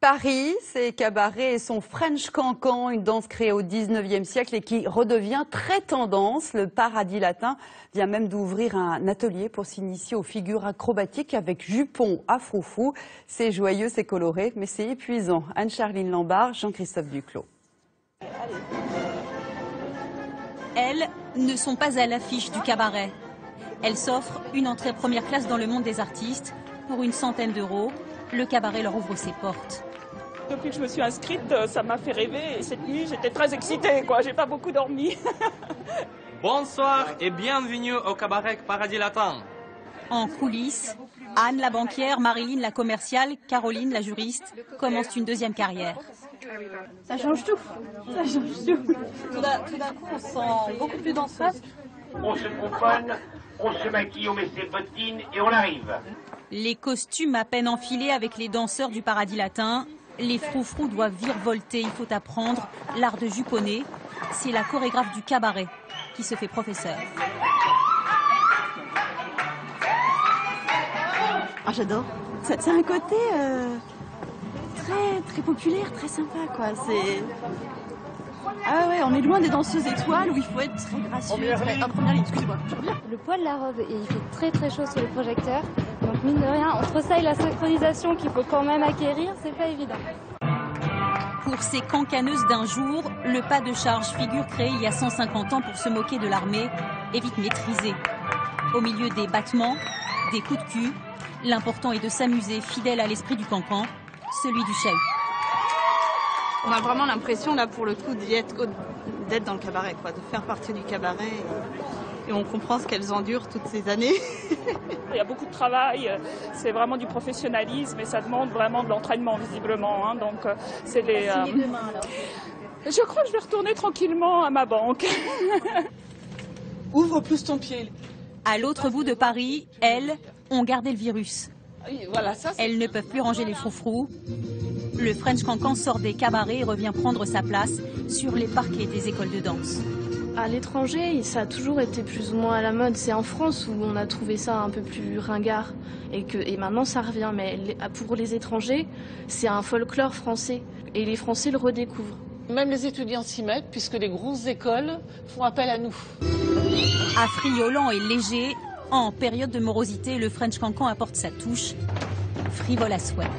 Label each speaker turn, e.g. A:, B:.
A: Paris, ses cabarets et son French Cancan, une danse créée au 19e siècle et qui redevient très tendance. Le Paradis Latin vient même d'ouvrir un atelier pour s'initier aux figures acrobatiques avec jupons à froufrou. C'est joyeux, c'est coloré, mais c'est épuisant. Anne-Charline Lambard, Jean-Christophe Duclos.
B: Elles ne sont pas à l'affiche du cabaret. Elles s'offrent une entrée première classe dans le monde des artistes. Pour une centaine d'euros, le cabaret leur ouvre ses portes.
C: Depuis que je me suis inscrite, ça m'a fait rêver. Et cette nuit, j'étais très excitée, quoi. J'ai pas beaucoup dormi.
D: Bonsoir et bienvenue au cabaret Paradis Latin.
B: En coulisses, Anne la banquière, Marilyn la commerciale, Caroline la juriste commencent une deuxième carrière.
E: Ça change tout. Ça change tout. Tout d'un coup, on se sent beaucoup plus danseuse.
F: On se pomponne, on se maquille, on met ses bottines et on arrive.
B: Les costumes à peine enfilés avec les danseurs du Paradis Latin, les froufrous doivent virevolter. Il faut apprendre l'art de juponner. C'est la chorégraphe du cabaret qui se fait professeur.
E: Ah, j'adore. C'est un côté très populaire, très sympa, quoi. Ah ouais, on est loin des danseuses étoiles où il faut être très gracieux, très... Ah, première ligne, excusez-moi.
G: Le poids de la robe, et il fait très chaud sur le projecteur. Donc mine de rien, entre ça et la synchronisation qu'il faut quand même acquérir, c'est pas évident.
B: Pour ces cancaneuses d'un jour, le pas de charge, figure créée il y a 150 ans pour se moquer de l'armée, est vite maîtrisé. Au milieu des battements, des coups de cul, l'important est de s'amuser, fidèle à l'esprit du cancan, celui du chahut.
E: On a vraiment l'impression, là, pour le coup, d'être dans le cabaret, quoi, de faire partie du cabaret. Et on comprend ce qu'elles endurent toutes ces années.
C: Il y a beaucoup de travail, c'est vraiment du professionnalisme et ça demande vraiment de l'entraînement, visiblement. Hein, donc, c'est les. Je crois que je vais retourner tranquillement à ma banque.
E: Ouvre plus ton pied.
B: À l'autre bout de Paris, elles ont gardé le virus.
E: Oui, voilà, ça,
B: elles ne peuvent plus ranger les froufrous. Le French Cancan sort des cabarets et revient prendre sa place sur les parquets des écoles de danse.
H: À l'étranger, ça a toujours été plus ou moins à la mode. C'est en France où on a trouvé ça un peu plus ringard et maintenant ça revient. Mais pour les étrangers, c'est un folklore français et les Français le redécouvrent.
I: Même les étudiants s'y mettent puisque les grosses écoles font appel à nous.
B: Affriolant et léger, en période de morosité, le French Cancan apporte sa touche, frivole à souhait.